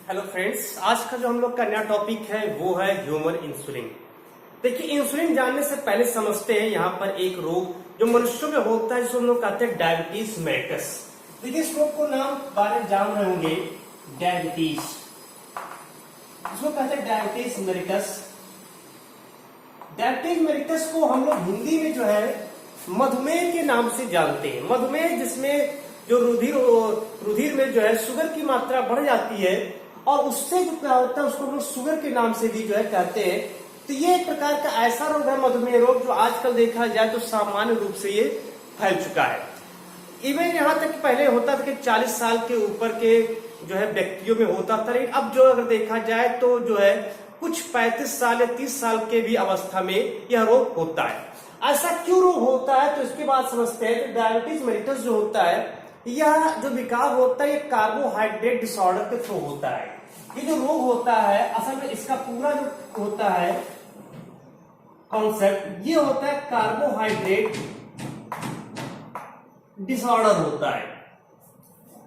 Hello friends, आज का जो हम लोग का नया टॉपिक है वो है ह्यूमन इंसुलिन। देखिए, इंसुलिन जानने से पहले समझते हैं यहाँ पर एक रोग जो मनुष्यों में होता है जिसको हम लोग कहते हैं डायबिटीज मेलिटस। देखिए, इस रोग को नाम बारे में जान रहे होंगे, डायबिटीज, इसको कहते हैं डायबिटीज मेलिटस। डायबिटीज मेलिटस को हम लोग हिंदी में जो है मधुमेह के नाम से जानते हैं। मधुमेह जिसमें जो रुधिर में जो है शुगर की मात्रा बढ़ जाती है और उससे जो क्या होता है उसको हम लोग शुगर के नाम से भी जो है कहते हैं। तो ये एक प्रकार का ऐसा रोग है, मधुमेह रोग, जो आजकल देखा जाए तो सामान्य रूप से ये फैल चुका है। इवन यहाँ तक पहले होता था कि 40 साल के ऊपर के जो है व्यक्तियों में होता था, लेकिन अब जो अगर देखा जाए तो जो है कुछ 35 साल या 30 साल के भी अवस्था में यह रोग होता है। ऐसा क्यों रोग होता है तो इसके बाद समझते हैं। तो डायबिटीज मेलिटस जो होता है, यह जो विकार होता है ये कार्बोहाइड्रेट डिसऑर्डर के थ्रू होता है। ये जो रोग होता है असल में इसका पूरा जो होता है कॉन्सेप्ट ये होता है कार्बोहाइड्रेट डिसऑर्डर होता है।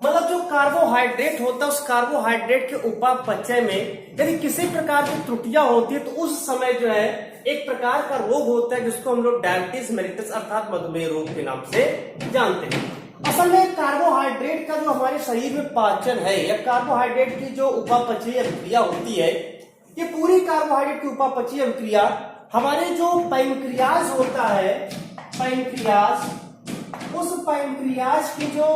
मतलब जो कार्बोहाइड्रेट होता है उस कार्बोहाइड्रेट के उपापचय में यदि किसी प्रकार की त्रुटियां होती है तो उस समय जो है एक प्रकार का रोग होता है जिसको हम लोग डायबिटीज मेलिटस अर्थात मधुमेह रोग के नाम से जानते हैं। असल में कार्बोहाइड्रेट का जो हमारे शरीर में पाचन है या कार्बोहाइड्रेट की जो उपापचयी अभिक्रिया होती है, ये पूरी कार्बोहाइड्रेट की उपापचयी अभिक्रिया हमारे जो पैंक्रियाज होता है, पैंक्रियाज, उस पैंक्रियाज की जो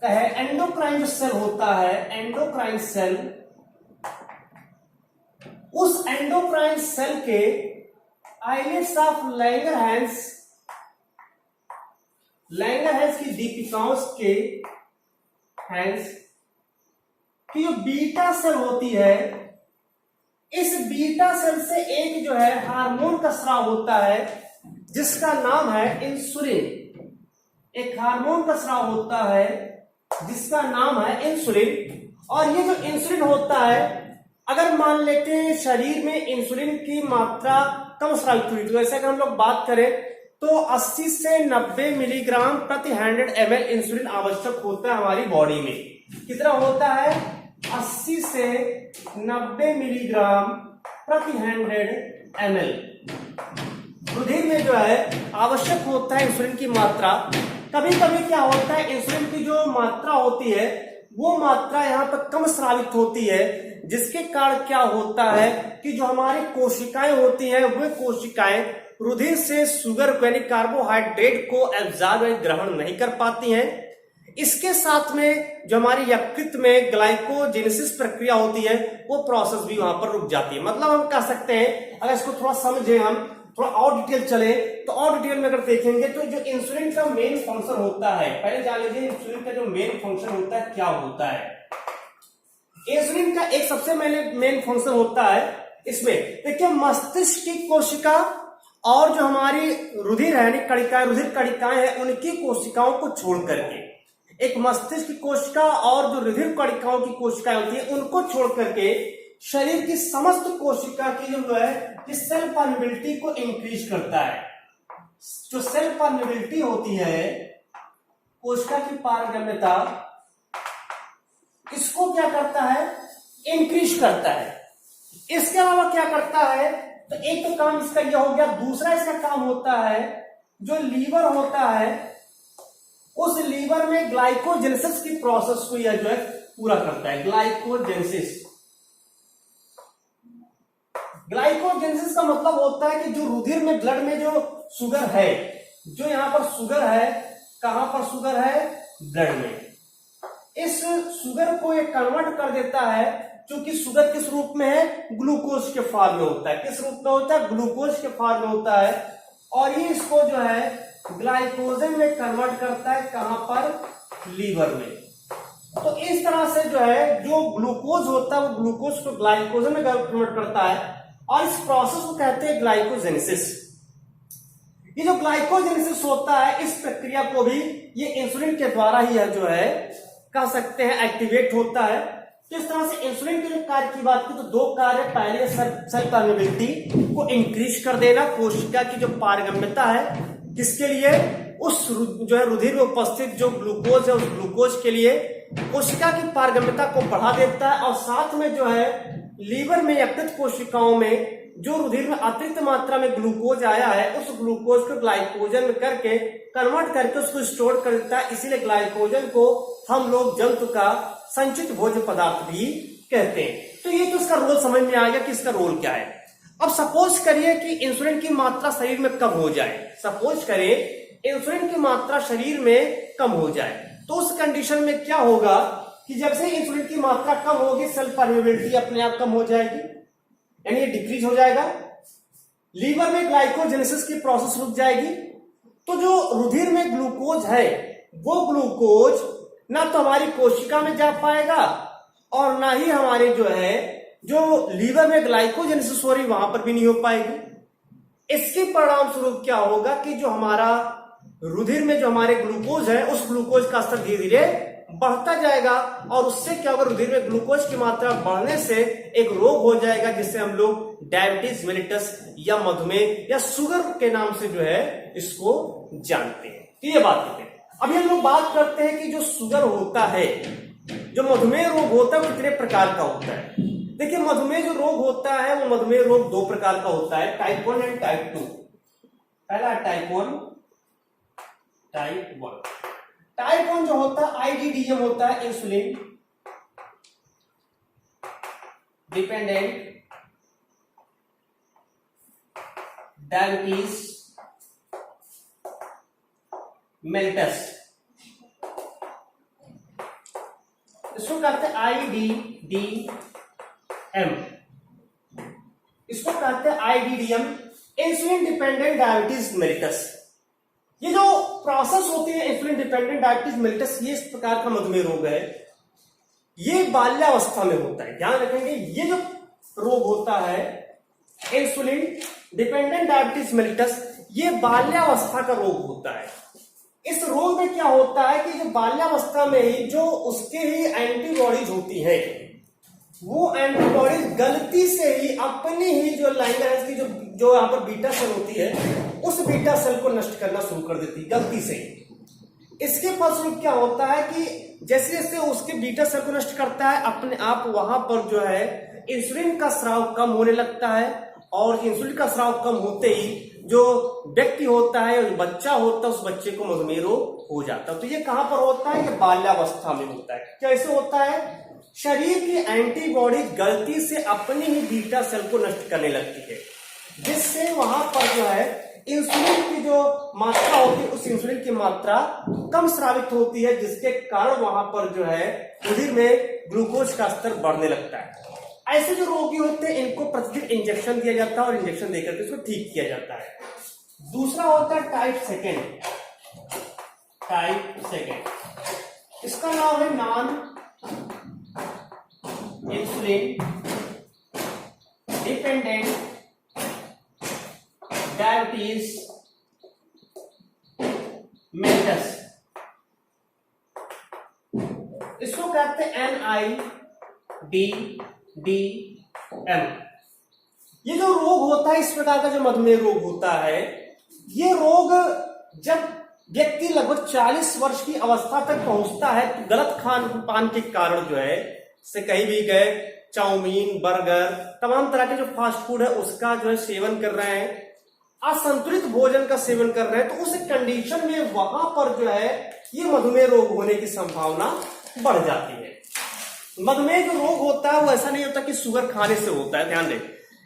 है एंडोक्राइन सेल होता है, एंडोक्राइन सेल, उस एंडोक्राइन सेल के आइलेट्स ऑफ लैंगरहैंस की दीपिकाओं के हैंस की जो बीटा सेल होती है, इस बीटा सेल से एक जो है हार्मोन का स्राव होता है जिसका नाम है इंसुलिन। एक हार्मोन का स्राव होता है जिसका नाम है इंसुलिन। और ये जो इंसुलिन होता है, अगर मान लेते हैं शरीर में इंसुलिन की मात्रा कम स्रावित हुई, तो ऐसे अगर हम लोग बात करें तो 80 से 90 मिलीग्राम प्रति 100 ml इंसुलिन आवश्यक होता है हमारी बॉडी में। कितना होता है? 80 से 90 मिलीग्राम प्रति 100 ml रुधिर में जो है आवश्यक होता है इंसुलिन की मात्रा। कभी कभी क्या होता है, इंसुलिन की जो मात्रा होती है वो मात्रा यहाँ पर कम स्रावित होती है, जिसके कारण क्या होता है कि जो हमारी कोशिकाएं होती हैं वे कोशिकाएं रुधिर से शुगर को यानी कार्बोहाइड्रेट को एब्जॉर्ब ग्रहण नहीं कर पाती हैं। इसके साथ में जो हमारी यकृत में ग्लाइकोजेनेसिस प्रक्रिया होती है वो प्रोसेस भी वहां पर रुक जाती है। मतलब हम कह सकते हैं, अगर इसको थोड़ा समझे, हम थोड़ा और डिटेल चले तो और डिटेल में अगर देखेंगे तो जो इंसुलिन का मेन फंक्शन होता है, पहले जान लीजिए इंसुलिन का जो मेन फंक्शन होता है क्या होता है। इंसुलिन का एक सबसे मेन फंक्शन होता है, इसमें देखिए मस्तिष्क की कोशिका और जो हमारी रुधिर है कणिकाएं, रुधिर कणिकाएं हैं, उनकी कोशिकाओं को छोड़ करके, एक मस्तिष्क की कोशिका और जो रुधिर कणिकाओं की कोशिकाएं होती है उनको छोड़ करके शरीर की समस्त कोशिका की जो है इस सेल परमिबिलिटी को इंक्रीज करता है। जो सेल परमिबिलिटी होती है, कोशिका की पारगम्यता, इसको क्या करता है? इंक्रीज करता है। इसके अलावा क्या करता है? तो एक तो काम इसका यह हो गया। दूसरा इसका काम होता है, जो लीवर होता है उस लीवर में ग्लाइकोजेनेसिस की प्रोसेस को यह जो है पूरा करता है। ग्लाइकोजेनेसिस, ग्लाइकोजेनेसिस का मतलब होता है कि जो रुधिर में, ब्लड में जो शुगर है, जो यहां पर शुगर है, कहां पर शुगर है? ब्लड में। इस शुगर को ये कन्वर्ट कर देता है, क्योंकि शुगर किस रूप में है? ग्लूकोज के फॉर्म में होता है। किस रूप में होता है? ग्लूकोज के फॉर्म में होता है। और ये इसको जो है ग्लाइकोजन में कन्वर्ट करता है, कहां पर? लीवर में। तो इस तरह से जो है जो ग्लूकोज होता है वो ग्लूकोज को ग्लाइकोजन में कन्वर्ट करता है और इस प्रोसेस को कहते हैं ग्लाइकोजेनेसिस। ये जो ग्लाइकोजेनेसिस होता है, इस प्रक्रिया को भी ये इंसुलिन के द्वारा ही जो है कह सकते हैं एक्टिवेट होता है। तो इस तरह से इंसुलिन के जो कार्य की बात की तो दो कार्य, पहले सेल परमिबिलिटी को इंक्रीज कर देना, कोशिका की जो पारगम्यता है किसके लिए? उस जो है रुधिर में उपस्थित जो ग्लूकोज है उस ग्लूकोज के लिए कोशिका की पारगम्यता को बढ़ा देता है, और साथ में जो है लीवर में यकृत कोशिकाओं में जो रुधिर में अतिरिक्त मात्रा में ग्लूकोज आया है उस ग्लूकोज को ग्लाइकोजन में करके कन्वर्ट करके उसको स्टोर कर देता है। इसीलिए ग्लाइकोजन को हम लोग जंतु का संचित भोज्य पदार्थ भी कहते हैं। तो ये तो इसका रोल समझ में आ गया कि इसका रोल क्या है। अब सपोज करिए कि इंसुलिन की मात्रा शरीर में कम हो जाए, सपोज करें इंसुलिन की मात्रा शरीर में कम हो जाए, तो उस कंडीशन में क्या होगा कि जब से इंसुलिन की मात्रा कम होगी सेल परमेबिलिटी अपने आप कम हो जाएगी, यानी ये डिक्रीज हो जाएगा। लीवर में ग्लाइकोजेनेसिस की प्रोसेस रुक जाएगी। तो जो रुधिर में ग्लूकोज है वो ग्लूकोज ना तो हमारी कोशिका में जा पाएगा और ना ही हमारे जो है जो लीवर में ग्लाइकोजेनेसिस हो रही वहां पर भी नहीं हो पाएगी। इसके परिणाम स्वरूप क्या होगा कि जो हमारा रुधिर में जो हमारे ग्लूकोज है उस ग्लूकोज का स्तर धीरे धीरे बढ़ता जाएगा, और उससे क्या होगा रुधिर में ग्लूकोज की मात्रा बढ़ने से एक रोग हो जाएगा जिससे हम लोग डायबिटीज मेलिटस या मधुमेह या शुगर के नाम से जो है इसको जानते हैं। तो ये बात होती है। अभी हम लोग बात करते हैं कि जो शुगर होता है, जो मधुमेह रोग होता है वो कितने प्रकार का होता है। देखिए मधुमेह जो रोग होता है वो मधुमेह रोग दो प्रकार का होता है, टाइप 1 एंड टाइप 2। पहला टाइप 1, टाइप 1 जो होता है आईडीडीएम होता है, इंसुलिन डिपेंडेंट डायबिटीज मेलिटस, इसको कहते हैं आईडीडीएम, इसको कहते हैं IDDM, insulin dependent diabetes mellitus. ये जो प्रोसेस होती है इंसुलिन डिपेंडेंट डायबिटीज मेलिटस, ये इस प्रकार का मधुमेह रोग है। ये बाल्यावस्था में होता है, ध्यान रखेंगे। ये जो रोग होता है इंसुलिन डिपेंडेंट डायबिटीज मेलिटस, ये बाल्यावस्था का रोग होता है। इस रोग में क्या होता है कि जो बाल्यावस्था में ही जो उसके ही एंटीबॉडीज होती है वो एंटीबॉडीज गलती से ही अपनी ही जो लाइनर की जो यहाँ पर बीटा सेल होती है उस बीटा सेल को नष्ट करना शुरू कर देती है गलती से। इसके फलस्वरूप क्या होता है कि जैसे जैसे उसके बीटा सेल को नष्ट करता है अपने आप वहां पर जो है इंसुलिन का स्राव कम होने लगता है, और इंसुलिन का स्राव कम होते ही जो व्यक्ति होता है जो बच्चा होता है उस बच्चे को मधुमेह रोग हो जाता है। तो ये कहां पर होता है? ये बाल्यावस्था में होता है। कैसे होता है? शरीर की एंटीबॉडी गलती से अपनी ही बीटा सेल को नष्ट करने लगती है, जिससे वहां पर जो है इंसुलिन की जो मात्रा होती है उस इंसुलिन की मात्रा कम स्रावित होती है, जिसके कारण वहां पर जो है रुधिर में ग्लूकोज का स्तर बढ़ने लगता है। ऐसे जो रोगी होते हैं इनको प्रतिदिन इंजेक्शन दिया जाता है और इंजेक्शन देकर के इसको ठीक किया जाता है। दूसरा होता है टाइप सेकेंड, इसका नाम है non insulin dependent diabetes mellitus, इसको कहते हैं NIDDM। ये जो रोग होता है इस प्रकार का जो मधुमेह रोग होता है, ये रोग जब व्यक्ति लगभग 40 वर्ष की अवस्था तक पहुंचता है तो गलत खान पान के कारण जो है से कहीं भी गए चाउमीन बर्गर तमाम तरह के जो फास्ट फूड है उसका जो है सेवन कर रहे हैं, असंतुलित भोजन का सेवन कर रहे हैं, तो उस कंडीशन में वहां पर जो है ये मधुमेह रोग होने की संभावना बढ़ जाती है। मधुमेह जो रोग होता है वो ऐसा नहीं होता कि शुगर खाने से होता है, ध्यान दें।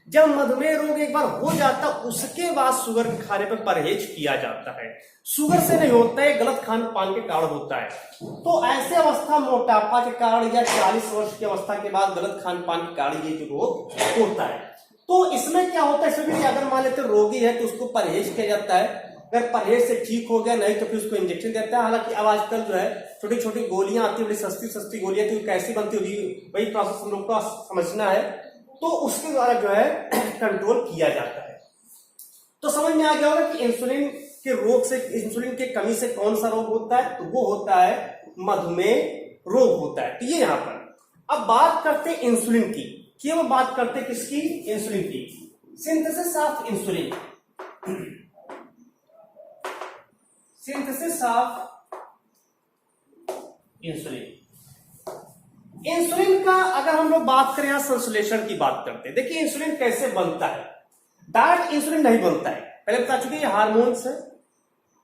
जब मधुमेह रोग एक बार हो जाता उसके बाद शुगर खाने पर परहेज किया जाता है, शुगर से नहीं होता है, गलत खान पान के कारण होता है। तो ऐसे अवस्था मोटापा के कारण या 40 वर्ष की अवस्था के बाद गलत खान पान के कारण ये जो रोग होता है। तो इसमें क्या होता है, इसमें भी अगर मान लेते रोगी है तो उसको परहेज किया जाता है, अगर परहेज से ठीक हो गया नहीं तो फिर उसको इंजेक्शन देता है। हालांकि अब आजकल जो है छोटी छोटी गोलियां आती है, बड़ी सस्ती सस्ती गोलियां थी, कैसी बनती होगी वही प्रोसेस हम लोग को समझना है, तो उसके द्वारा जो है कंट्रोल किया जाता है। तो समझ में आ गया होगा कि इंसुलिन के रोग से, इंसुलिन के कमी से कौन सा रोग होता है, तो वो होता है मधुमेह रोग होता है। तो ये यहां पर अब बात करते हैं इंसुलिन की, वो बात करते हैं किसकी? इंसुलिन की। Synthesis of insulin, synthesis of insulin. Insulin का अगर हम लोग बात करें, यहां संश्लेषण की बात करते हैं। देखिए इंसुलिन कैसे बनता है। डायरेक्ट इंसुलिन नहीं बनता है, पहले बता चुके ये हार्मोन्स है,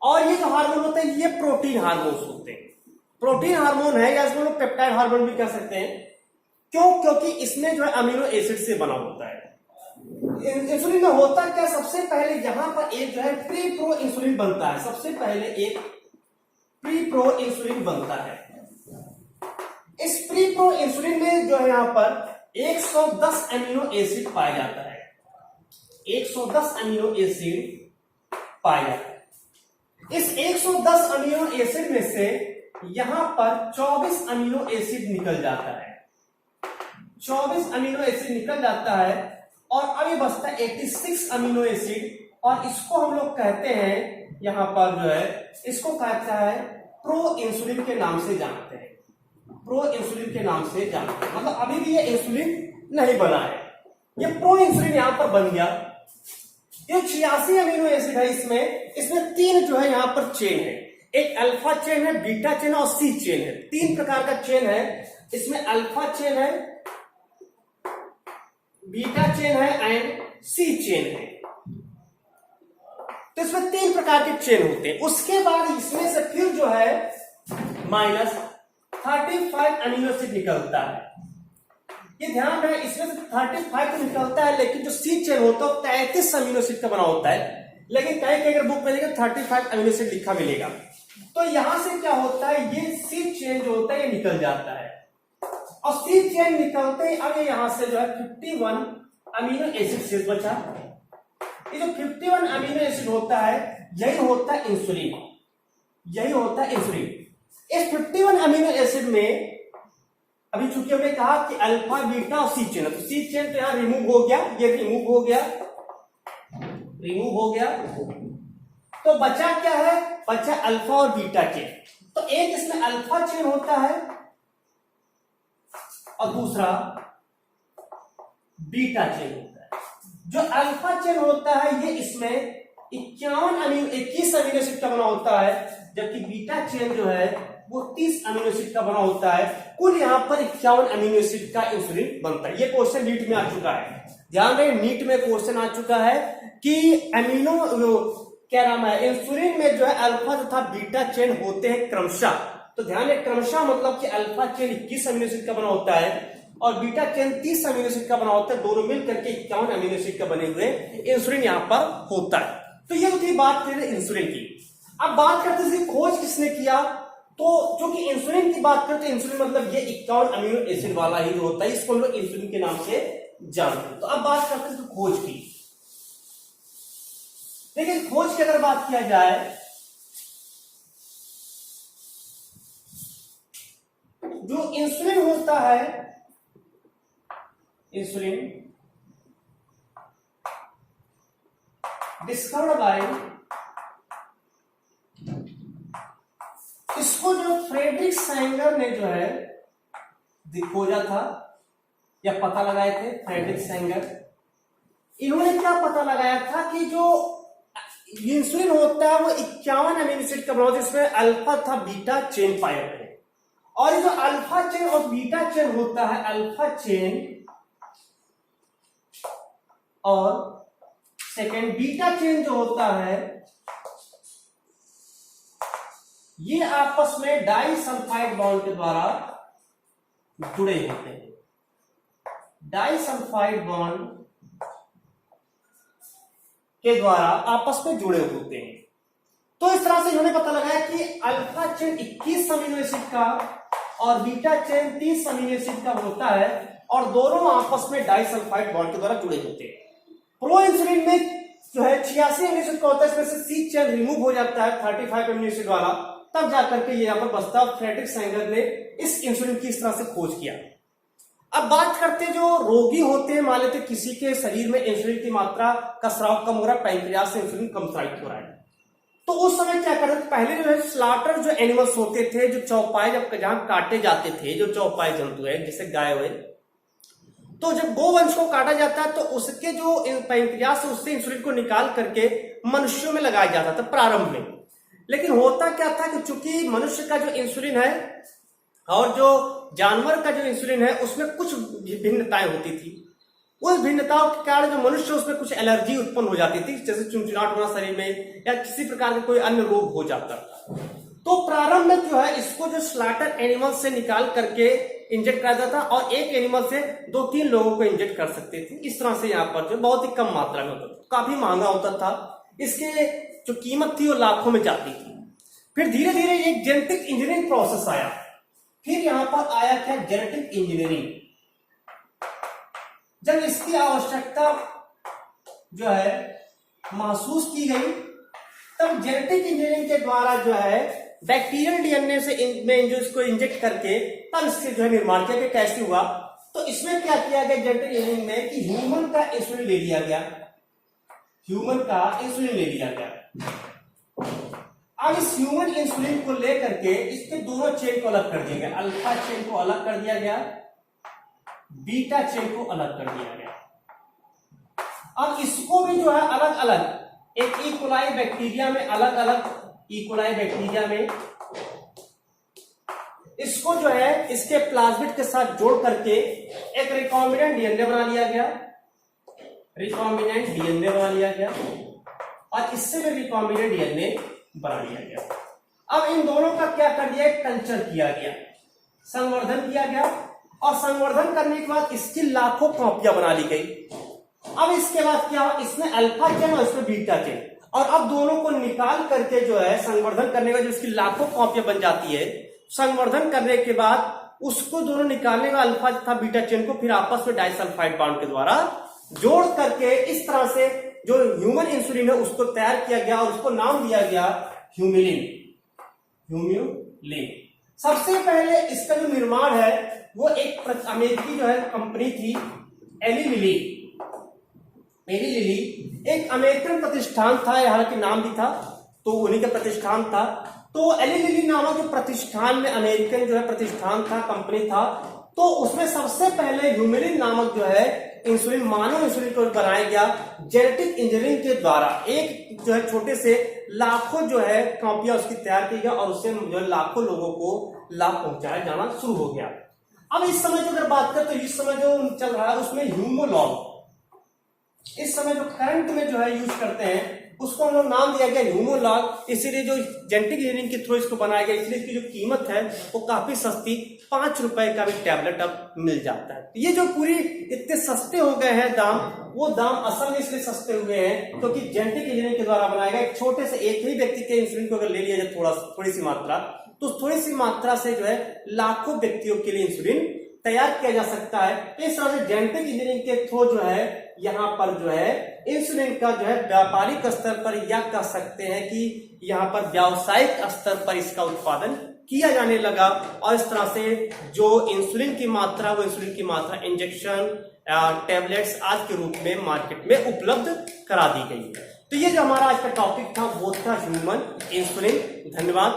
और ये जो हार्मोन होते हैं ये प्रोटीन हार्मोन्स होते हैं। प्रोटीन हार्मोन है या इसको लोग पेप्टाइड हार्मोन भी कह सकते हैं। क्यों? क्योंकि इसमें जो है अमीनो एसिड से बना होता है। इंसुलिन में होता क्या, सबसे पहले यहां पर एक जो है प्री प्रो इंसुलिन बनता है। सबसे पहले एक प्री प्रो इंसुलिन बनता है। इस प्री प्रो इंसुलिन में जो है यहां पर 110 अमीनो एसिड पाया जाता है। 110 अमीनो एसिड पाया जाता है। इस 110 अमीनो एसिड में से यहां पर 24 अमीनो एसिड निकल जाता है। 24 अमीनो एसिड निकल जाता है और अभी बचता है 86 अमीनो एसिड, और इसको हम लोग कहते हैं यहां पर जो है, इसको कहता है प्रो इंसुलिन के नाम से जानते हैं। प्रो इंसुलिन के नाम से जानते हैं, मतलब अभी भी ये इंसुलिन नहीं बना है, ये प्रो इंसुलिन यहां पर बन गया। ये 86 अमीनो एसिड है। इसमें 3 जो है यहां पर चेन है। एक अल्फा चेन है, बीटा चेन और सी चेन है। 3 प्रकार का चेन है। इसमें अल्फा चेन है, बीटा चेन है एंड सी चेन है। तो इसमें 3 प्रकार के चेन होते हैं। उसके बाद इसमें से फिर जो है -35 अमीनो एसिड निकलता है। ये ध्यान रहे, इसमें से 35 तो निकलता है, लेकिन जो सी चेन होता है 33 अमीनो एसिड का बना होता है। लेकिन कहीं अगर बुक में देखिए 35 अमीनो एसिड लिखा मिलेगा। तो यहां से क्या होता है, ये सी चेन जो होता है ये निकल जाता है, और सी चेन निकलते ही अब यहां से जो है 51 अमीनो एसिड शेष बचा। ये जो 51 अमीनो एसिड होता है यही होता है इंसुलिन। यही होता है इंसुलिन। इस 51 अमीनो एसिड में अभी चूंकि हमने कहा कि अल्फा बीटा और सी चेन है, तो सी चेन तो यहां रिमूव हो गया, ये रिमूव हो गया, रिमूव हो गया। तो बचा क्या है, बचा अल्फा और बीटा चेन। तो एक इसमें अल्फा चेन होता है और दूसरा बीटा चेन होता है। जो अल्फा चेन होता है ये इसमें 21 अमीनो एसिड का बना होता है, जबकि बीटा चेन जो है वो 30 अमीनो एसिड का बना होता है। कुल यहां पर 51 अमीनो एसिड का इंसुलिन बनता है। ये क्वेश्चन नीट में आ चुका है, ध्यान रहे, नीट में क्वेश्चन आ चुका है कि अमीनो क्या नाम है, इंसुलिन में जो है अल्फा तथा बीटा चेन होते हैं क्रमशः। तो ध्यान रहे, क्रमशः मतलब कि अल्फा चेन 21 अमीनो एसिड का बना होता है और बीटा चेन 30 अमीनो एसिड का बना होता है। दोनों मिलकर के 51 अमीनो एसिड का बने हुए इंसुलिन यहां पर होता है। तो ये थी बात इंसुलिन की। अब बात करते हैं खोज किसने किया। तो जो कि इंसुलिन की बात करते हैं, इंसुलिन मतलब ये 51 अमीनो एसिड वाला ही जो होता है, इसको हम लोग इंसुलिन के नाम से जानते हैं। तो अब बात करते हैं खोज की। लेकिन खोज की अगर बात किया जाए, जो इंसुलिन होता है, इंसुलिन डिस्कवर्ड बाय, इसको जो फ्रेडरिक सैंगर ने जो है खोजा था या पता लगाए थे, फ्रेडरिक सैंगर, इन्होंने क्या पता लगाया था कि जो इंसुलिन होता है वो 51 अमीनो एसिड का बना होता है, जिसमें अल्फा तथा बीटा चेन पाए जाते हैं। और ये जो अल्फा चेन और बीटा चेन होता है, अल्फा चेन और सेकेंड बीटा चेन जो होता है, ये आपस में डाइसल्फाइड बॉन्ड के द्वारा जुड़े होते हैं। डाइसल्फाइड बॉन्ड के द्वारा आपस में जुड़े होते हैं। तो इस तरह से इन्होंने पता लगाया कि अल्फा चेन 21 अमीनो एसिड का और बीटा चेन 30 अमीनो एसिड का होता है, और दोनों आपस में डाइसल्फाइड बॉन्ड के द्वारा जुड़े होते हैं। प्रो इंसुलिन में जो है 86 अमीनो एसिड का होता है, इसमें से सी चेन रिमूव हो जाता है 35 अमीनो एसिड वाला, तब जाकर के ये यहां पर बचता। फ्रेडरिक सैंगर ने इस इंसुलिन की इस तरह से खोज किया। अब बात करते हैं जो रोगी होते हैं, मान लेते किसी के शरीर में इंसुलिन की मात्रा का स्राव कम हो रहा है, पैंक्रियास से इंसुलिन कम स्रावित हो रहा है, तो उस समय क्या करते, पहले जो है स्लाटर जो एनिमल्स होते थे, जो चौपाए जब जहां काटे जाते थे, जो चौपाए जंतु है जैसे गाय हुए, तो जब गोवंश को काटा जाता है तो उसके जो पैंक्रियास से उससे इंसुलिन को निकाल करके मनुष्यों में लगाया जाता था प्रारंभ में। लेकिन होता क्या था कि चूंकि मनुष्य का जो इंसुलिन है और जो जानवर का जो इंसुलिन है उसमें कुछ भिन्नताएं होती थी। उस भिन्नताओं के कारण जो मनुष्य उसमें कुछ एलर्जी उत्पन्न हो जाती थी, जैसे चुनचुनाहट होना शरीर में या किसी प्रकार का कोई अन्य रोग हो जाता था। तो प्रारंभ में जो है इसको जो स्लॉटर एनिमल से निकाल करके इंजेक्ट करा जाता था और एक एनिमल से 2-3 लोगों को इंजेक्ट कर सकते थे। इस तरह से यहाँ पर जो बहुत ही कम मात्रा में होता था, काफी महंगा होता था, इसके जो कीमत थी वो लाखों में जाती थी। फिर धीरे धीरे एक जेनेटिक इंजीनियरिंग प्रोसेस आया। फिर यहां पर आया क्या, जेनेटिक इंजीनियरिंग। जब इसकी आवश्यकता जो है महसूस की गई, तब जेनेटिक इंजीनियरिंग के द्वारा जो है बैक्टीरियल डीएनए से में जो इसको इंजेक्ट करके तब इसके जो है निर्माण किया। कैसे हुआ, तो इसमें क्या किया गया जेनेटिक इंजीनियरिंग में कि ह्यूमन का इंसुलिन ले लिया गया, ह्यूमन का इंसुलिन ले लिया गया। अब इस ह्यूमन इंसुलिन को लेकर के इसके दोनों चेन को अलग कर दिया गया, अल्फा चेन को अलग कर दिया गया, बीटा चेन को अलग कर दिया गया। अब इसको भी जो है अलग अलग एक इकोलाई बैक्टीरिया में अलग अलग इकोलाई बैक्टीरिया में इसको जो है इसके प्लाज्मिड के साथ जोड़ करके एक रिकॉम्बिनेंट डीएनए बना लिया गया, रिकॉम्बिनेंट डीएनए बना लिया गया और इससे भी रिकॉम्बिनेंट डीएनए बना लिया गया। अब इन दोनों का क्या कर दिया, कल्चर किया गया, संवर्धन किया गया और संवर्धन करने के बाद इसकी लाखों कॉपियां बना ली गई। अब इसके बाद क्या, इसमें अल्फा चेन और इसमें बीटा चेन, और अब दोनों को निकाल करके जो है संवर्धन करने के बाद इसकी लाखों कॉपियां बन जाती है। संवर्धन करने के बाद उसको दोनों निकालने का अल्फा तथा बीटा चेन को फिर आपस में डाइसल्फाइड बॉन्ड के द्वारा जोड़ करके इस तरह से जो ह्यूमन इंसुलिन है उसको तैयार किया गया और उसको नाम दिया गया ह्यूमिलिन, ह्यूमिलिन। सबसे पहले इसका जो निर्माण है वो एक अमेरिकी जो है कंपनी थी, एली लिली। एली लिली एक अमेरिकन प्रतिष्ठान था, यहाँ के नाम भी था तो उन्हीं का प्रतिष्ठान था। तो एली लिली नामक जो प्रतिष्ठान में अमेरिकन जो है प्रतिष्ठान था, कंपनी था, तो उसमें सबसे पहले ह्यूमिलिन नामक जो है इंसुलिन, मानव इंसुलिन को बनाया गया जेनेटिक इंजीनियरिंग के द्वारा। एक जो है छोटे से लाखों जो है कॉपियां उसकी तैयार की गया और उससे जो है लाखों लोगों को लाभ पहुंचाया जाना शुरू हो गया। अब इस समय जो अगर बात करें तो इस समय जो चल रहा है उसमें ह्यूमोलॉग, इस समय जो करंट में जो है यूज करते हैं उसको हम लोग नाम दिया गया ह्यूमोलॉग। इसीलिए जो जेनेटिक इंजीनियरिंग के थ्रू इसको बनाया गया, इसलिए इसकी जो कीमत है वो काफी सस्ती, 5 रुपए का भी टैबलेट अब मिल जाता है। ये जो पूरी इतने सस्ते हो गए हैं दाम, वो दाम असल में इसलिए सस्ते हुए हैं क्योंकि जेनेटिक इंजीनियरिंग के द्वारा बनाया गया। एक छोटे से एक ही व्यक्ति के इंसुलिन को अगर ले लिया जाए थोड़ी सी मात्रा, तो थोड़ी सी मात्रा से जो है लाखों व्यक्तियों के लिए इंसुलिन तैयार किया जा सकता है। इस तरह से जेनेटिक इंजीनियरिंग के थ्रू जो है यहाँ पर जो है इंसुलिन का जो है व्यापारिक स्तर पर या कह सकते हैं कि यहाँ पर व्यावसायिक स्तर पर इसका उत्पादन किया जाने लगा और इस तरह से जो इंसुलिन की मात्रा, वो इंसुलिन की मात्रा इंजेक्शन टैबलेट्स आज के रूप में मार्केट में उपलब्ध करा दी गई। तो ये जो हमारा आज का टॉपिक था वो था ह्यूमन इंसुलिन। धन्यवाद।